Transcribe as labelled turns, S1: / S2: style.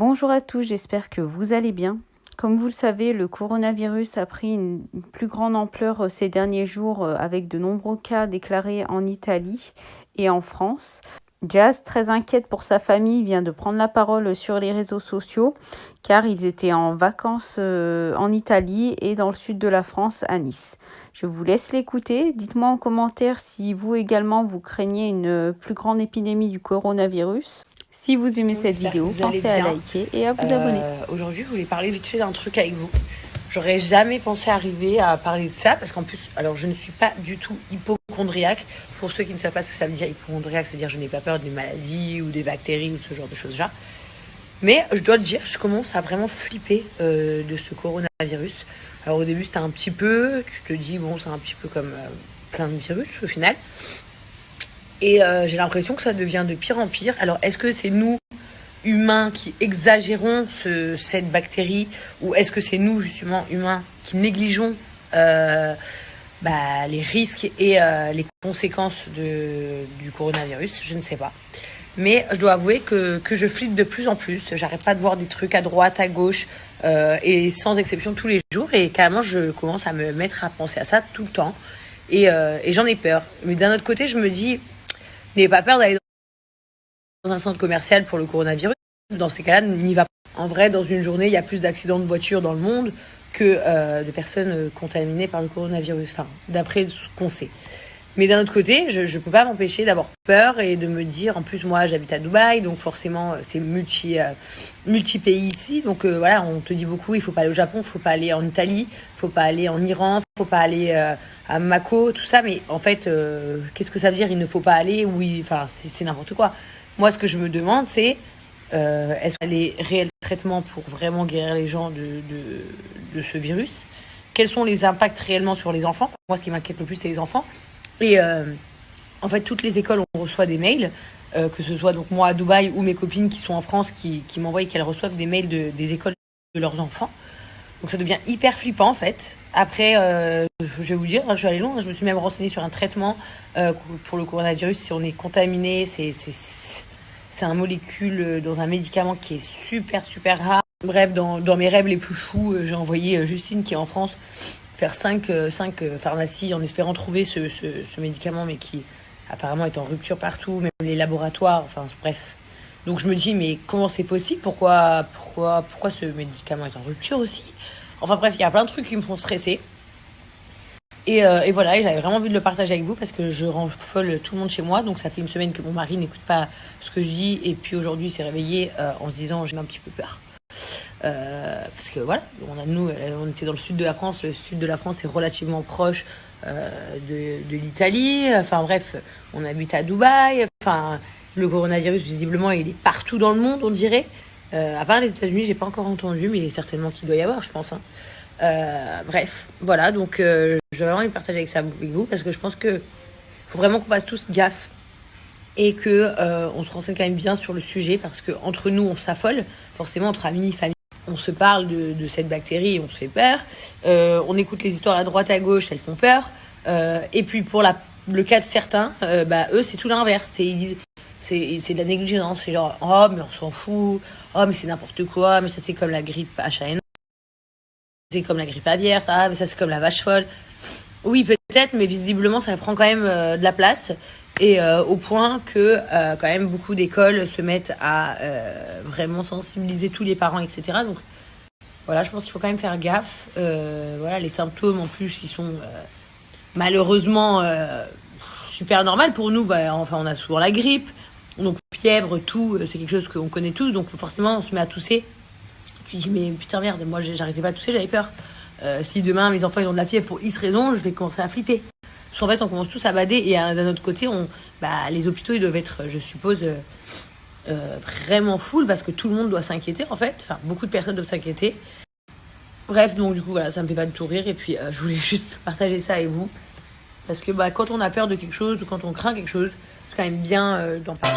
S1: Bonjour à tous, j'espère que vous allez bien. Comme vous le savez, le coronavirus a pris une plus grande ampleur ces derniers jours avec de nombreux cas déclarés en Italie et en France. Jazz, très inquiète pour sa famille, vient de prendre la parole sur les réseaux sociaux car ils étaient en vacances en Italie et dans le sud de la France, à Nice. Je vous laisse l'écouter. Dites-moi en commentaire si vous également vous craignez une plus grande épidémie du coronavirus. Si vous aimez cette vidéo, pensez à liker et à vous abonner.
S2: Aujourd'hui, je voulais parler vite fait d'un truc avec vous. J'aurais jamais pensé arriver à parler de ça parce qu'en plus, alors je ne suis pas du tout hypochondriaque. Pour ceux qui ne savent pas ce que ça veut dire hypochondriaque, c'est-à-dire je n'ai pas peur des maladies ou des bactéries ou de ce genre de choses-là. Mais je dois le dire, je commence à vraiment flipper de ce coronavirus. Alors au début, c'était un petit peu, tu te dis, bon, c'est un petit peu comme plein de virus au final. Et j'ai l'impression que ça devient de pire en pire. Alors, est-ce que c'est nous, humains, qui exagérons cette bactérie, ou est-ce que c'est nous, justement, humains, qui négligeons les risques et les conséquences du coronavirus? Je ne sais pas. Mais je dois avouer que je flippe de plus en plus. J'arrête pas de voir des trucs à droite, à gauche, et sans exception tous les jours. Et carrément, je commence à me mettre à penser à ça tout le temps. Et j'en ai peur. Mais d'un autre côté, je me dis... N'ayez pas peur d'aller dans un centre commercial pour le coronavirus. Dans ces cas-là, n'y va pas. En vrai, dans une journée, il y a plus d'accidents de voiture dans le monde que de personnes contaminées par le coronavirus. Enfin, d'après ce qu'on sait. Mais d'un autre côté, je ne peux pas m'empêcher d'avoir peur et de me dire, en plus, moi, j'habite à Dubaï, donc forcément, c'est multi-pays ici. Donc voilà, on te dit beaucoup, il ne faut pas aller au Japon, il ne faut pas aller en Italie, il ne faut pas aller en Iran, il ne faut pas aller à Mako, tout ça. Mais en fait, qu'est-ce que ça veut dire, il ne faut pas aller? Oui, enfin, c'est n'importe quoi. Moi, ce que je me demande, c'est, est-ce qu'il y a les réels traitements pour vraiment guérir les gens de ce virus? Quels sont les impacts réellement sur les enfants? Moi, ce qui m'inquiète le plus, c'est les enfants. Et en fait, toutes les écoles, on reçoit des mails, que ce soit donc moi à Dubaï ou mes copines qui sont en France qui m'envoient qu'elles reçoivent des mails des écoles de leurs enfants. Donc ça devient hyper flippant en fait. Après, je vais vous dire, je suis allée loin, je me suis même renseignée sur un traitement pour le coronavirus. Si on est contaminé, c'est un molécule dans un médicament qui est super rare. Bref, dans mes rêves les plus fous, j'ai envoyé Justine qui est en France faire 5 pharmacies en espérant trouver ce médicament, mais qui apparemment est en rupture partout, même les laboratoires, enfin bref. Donc je me dis, mais comment c'est possible? Pourquoi ce médicament est en rupture aussi? Enfin bref, il y a plein de trucs qui me font stresser. Et voilà, et j'avais vraiment envie de le partager avec vous parce que je rends folle tout le monde chez moi. Donc ça fait une semaine que mon mari n'écoute pas ce que je dis. Et puis aujourd'hui, il s'est réveillé en se disant, j'ai un petit peu peur. Parce que voilà, on était dans le sud de la France. Le sud de la France est relativement proche de l'Italie. Enfin bref, on habite à Dubaï. Enfin, le coronavirus, visiblement, il est partout dans le monde, on dirait. À part les États-Unis, j'ai pas encore entendu, mais certainement qu'il doit y avoir, je pense. Bref, voilà, donc je vais vraiment partager avec ça avec vous parce que je pense que faut vraiment qu'on fasse tous gaffe et que on se renseigne quand même bien sur le sujet parce que entre nous, on s'affole, forcément entre amis, famille. On se parle de cette bactérie et on se fait peur. On écoute les histoires à droite, à gauche, elles font peur. Et puis pour le cas de certains, eux, c'est tout l'inverse. Ils disent c'est de la négligence. C'est genre, oh, mais on s'en fout. Oh, mais c'est n'importe quoi. Mais ça, c'est comme la grippe H1N1. C'est comme la grippe aviaire. Ah, mais ça, c'est comme la vache folle. Oui, peut-être, mais visiblement, ça prend quand même de la place. Et au point que quand même beaucoup d'écoles se mettent à vraiment sensibiliser tous les parents, etc. Donc voilà, je pense qu'il faut quand même faire gaffe. Voilà, les symptômes en plus, ils sont malheureusement super normaux pour nous. Enfin, on a souvent la grippe, donc fièvre, tout, c'est quelque chose qu'on connaît tous. Donc forcément, on se met à tousser. Tu te dis mais putain merde, moi j'arrêtais pas de tousser, j'avais peur. Si demain mes enfants ils ont de la fièvre pour X raison, je vais commencer à flipper. Parce qu'en fait, on commence tous à bader et d'un autre côté, les hôpitaux, ils doivent être, je suppose, vraiment full parce que tout le monde doit s'inquiéter, en fait. Enfin, beaucoup de personnes doivent s'inquiéter. Bref, donc du coup, voilà, ça me fait pas du tout rire. Et puis, je voulais juste partager ça avec vous. Parce que quand on a peur de quelque chose ou quand on craint quelque chose, c'est quand même bien d'en parler.